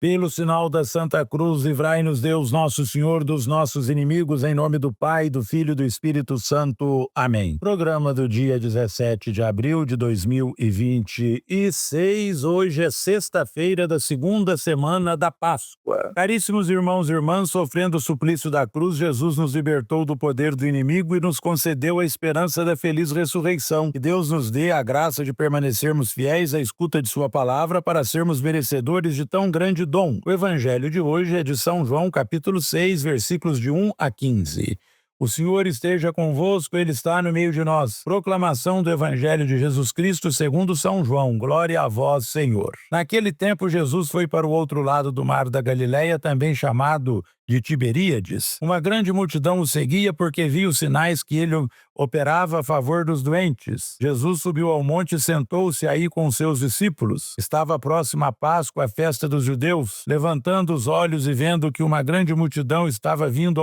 Pelo sinal da Santa Cruz, livrai-nos Deus Nosso Senhor dos nossos inimigos, em nome do Pai, do Filho e do Espírito Santo. Amém. Programa do dia 17 de abril de 2026. Hoje é sexta-feira da segunda semana da Páscoa. Caríssimos irmãos e irmãs, sofrendo o suplício da cruz, Jesus nos libertou do poder do inimigo e nos concedeu a esperança da feliz ressurreição. Que Deus nos dê a graça de permanecermos fiéis à escuta de sua palavra para sermos merecedores de tão grande dom. O evangelho de hoje é de São João, capítulo 6, versículos de 1 a 15. O Senhor esteja convosco, Ele está no meio de nós. Proclamação do Evangelho de Jesus Cristo segundo São João. Glória a vós, Senhor. Naquele tempo, Jesus foi para o outro lado do mar da Galileia, também chamado de Tiberíades. Uma grande multidão o seguia porque via os sinais que ele operava a favor dos doentes. Jesus subiu ao monte e sentou-se aí com seus discípulos. Estava próxima a Páscoa, a festa dos judeus. Levantando os olhos e vendo que uma grande multidão estava vindo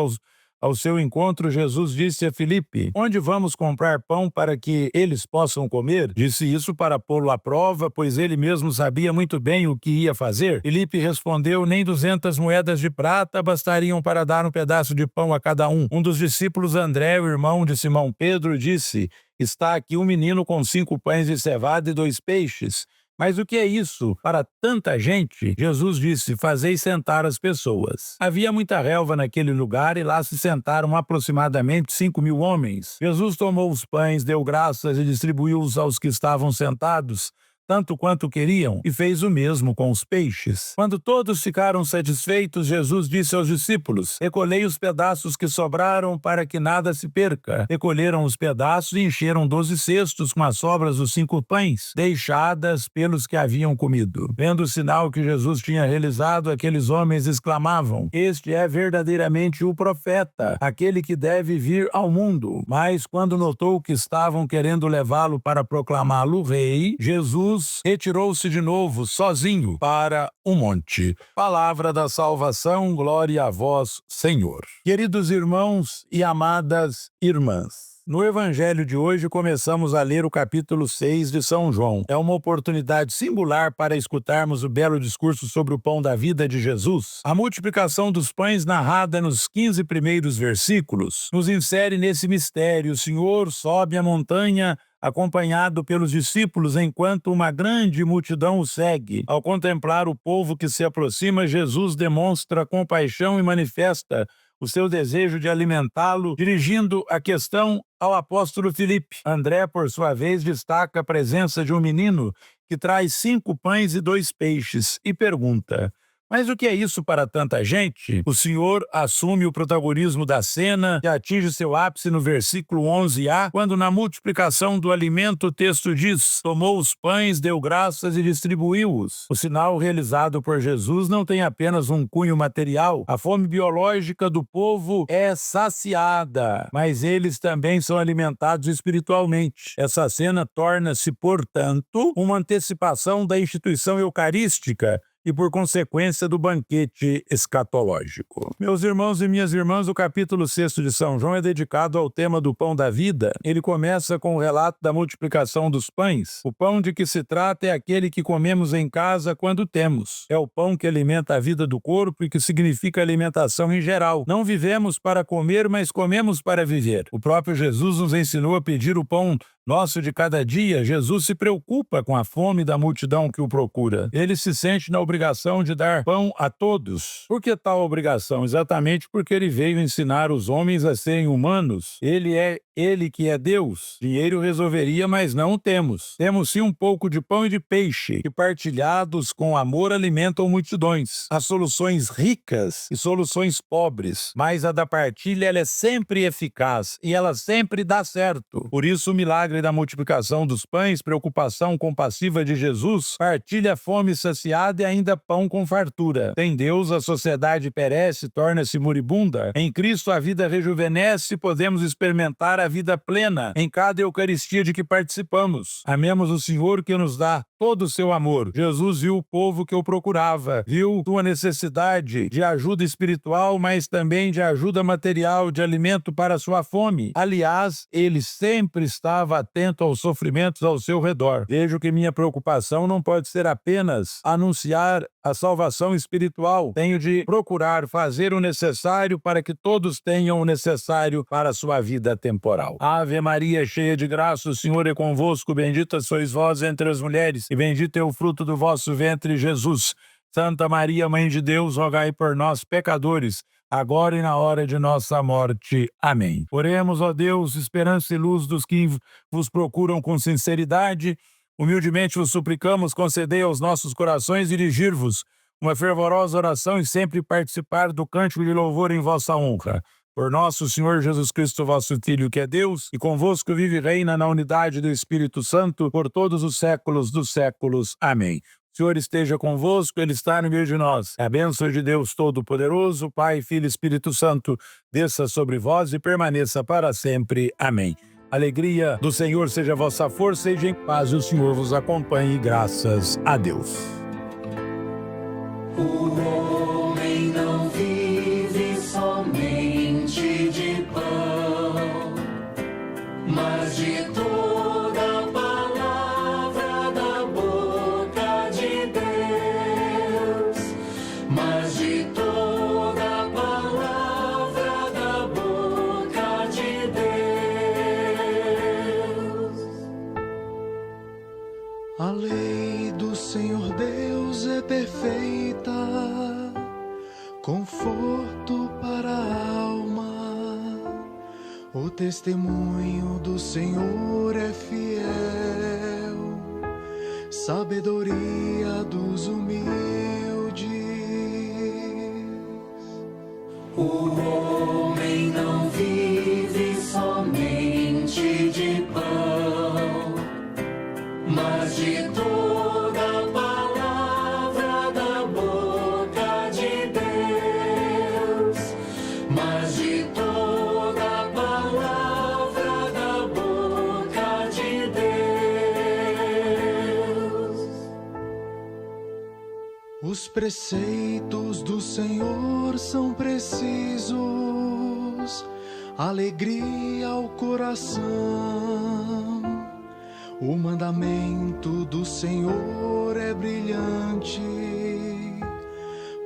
ao seu encontro, Jesus disse a Filipe: onde vamos comprar pão para que eles possam comer? Disse isso para pô-lo à prova, pois ele mesmo sabia muito bem o que ia fazer. Filipe respondeu: nem 200 moedas de prata bastariam para dar um pedaço de pão a cada um. Um dos discípulos, André, o irmão de Simão Pedro, disse: está aqui um menino com 5 pães de cevada e 2 peixes. Mas o que é isso para tanta gente? Jesus disse: fazei sentar as pessoas. Havia muita relva naquele lugar e lá se sentaram aproximadamente 5.000 homens. Jesus tomou os pães, deu graças e distribuiu-os aos que estavam sentados, tanto quanto queriam, e fez o mesmo com os peixes. Quando todos ficaram satisfeitos, Jesus disse aos discípulos: recolhei os pedaços que sobraram para que nada se perca. Recolheram os pedaços e encheram 12 cestos com as sobras dos 5 pães, deixadas pelos que haviam comido. Vendo o sinal que Jesus tinha realizado, aqueles homens exclamavam: este é verdadeiramente o profeta, aquele que deve vir ao mundo. Mas quando notou que estavam querendo levá-lo para proclamá-lo rei, Jesus retirou-se de novo, sozinho, para o monte. Palavra da salvação, glória a vós, Senhor. Queridos irmãos e amadas irmãs, no evangelho de hoje começamos a ler o capítulo 6 de São João. É uma oportunidade singular para escutarmos o belo discurso sobre o pão da vida de Jesus. A multiplicação dos pães, narrada nos 15 primeiros versículos, nos insere nesse mistério. O Senhor sobe a montanha acompanhado pelos discípulos, enquanto uma grande multidão o segue. Ao contemplar o povo que se aproxima, Jesus demonstra compaixão e manifesta o seu desejo de alimentá-lo, dirigindo a questão ao apóstolo Filipe. André, por sua vez, destaca a presença de um menino que traz 5 pães e 2 peixes e pergunta: mas o que é isso para tanta gente? O Senhor assume o protagonismo da cena e atinge seu ápice no versículo 11a, quando na multiplicação do alimento o texto diz: tomou os pães, deu graças e distribuiu-os. O sinal realizado por Jesus não tem apenas um cunho material. A fome biológica do povo é saciada, mas eles também são alimentados espiritualmente. Essa cena torna-se, portanto, uma antecipação da instituição eucarística e, por consequência, do banquete escatológico. Meus irmãos e minhas irmãs, o capítulo 6 de São João é dedicado ao tema do pão da vida. Ele começa com o relato da multiplicação dos pães. O pão de que se trata é aquele que comemos em casa quando temos. É o pão que alimenta a vida do corpo e que significa alimentação em geral. Não vivemos para comer, mas comemos para viver. O próprio Jesus nos ensinou a pedir o pão nosso de cada dia. Jesus se preocupa com a fome da multidão que o procura. Ele se sente na obrigação de dar pão a todos. Por que tal obrigação? Exatamente porque ele veio ensinar os homens a serem humanos. Ele que é Deus. Dinheiro resolveria, mas não o temos. Temos sim um pouco de pão e de peixe, que partilhados com amor alimentam multidões. Há soluções ricas e soluções pobres, mas a da partilha ela é sempre eficaz e ela sempre dá certo. Por isso o milagre da multiplicação dos pães, preocupação compassiva de Jesus, partilha fome saciada e ainda pão com fartura. Sem Deus a sociedade perece, torna-se moribunda. Em Cristo a vida rejuvenesce e podemos experimentar a vida plena em cada Eucaristia de que participamos. Amemos o Senhor que nos dá todo o seu amor. Jesus viu o povo que o procurava, viu sua necessidade de ajuda espiritual, mas também de ajuda material, de alimento para a sua fome. Aliás, ele sempre estava atento aos sofrimentos ao seu redor. Vejo que minha preocupação não pode ser apenas anunciar a salvação espiritual. Tenho de procurar fazer o necessário para que todos tenham o necessário para a sua vida temporal. Ave Maria, cheia de graça, o Senhor é convosco, bendita sois vós entre as mulheres, e bendito é o fruto do vosso ventre, Jesus. Santa Maria, Mãe de Deus, rogai por nós, pecadores, agora e na hora de nossa morte. Amém. Oremos, ó Deus, esperança e luz dos que vos procuram com sinceridade. Humildemente vos suplicamos, concedei aos nossos corações dirigir-vos uma fervorosa oração e sempre participar do cântico de louvor em vossa honra. Por nosso Senhor Jesus Cristo, vosso Filho, que é Deus, e convosco vive e reina na unidade do Espírito Santo, por todos os séculos dos séculos. Amém. O Senhor esteja convosco, Ele está no meio de nós. A bênção de Deus Todo-Poderoso, Pai, Filho e Espírito Santo, desça sobre vós e permaneça para sempre. Amém. Alegria do Senhor seja a vossa força, seja em paz e o Senhor vos acompanhe, graças a Deus. O homem não vive somente de pão, mas de toda palavra da boca de Deus, mas de toda palavra da boca de Deus. A lei do Senhor Deus é perfeita, conforto para a alma. O testemunho do Senhor é fiel, sabedoria dos humildes. O homem não vive somente de pão, mas de toda palavra da boca de Deus, mas de toda palavra da boca de Deus. Os preceitos do Senhor são precisos, alegria ao coração. O mandamento do Senhor é brilhante,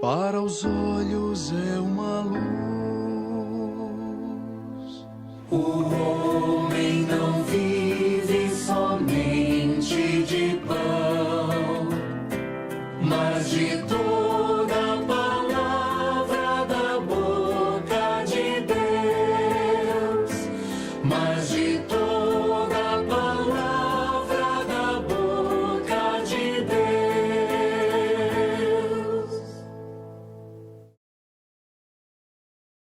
para os olhos é uma luz. O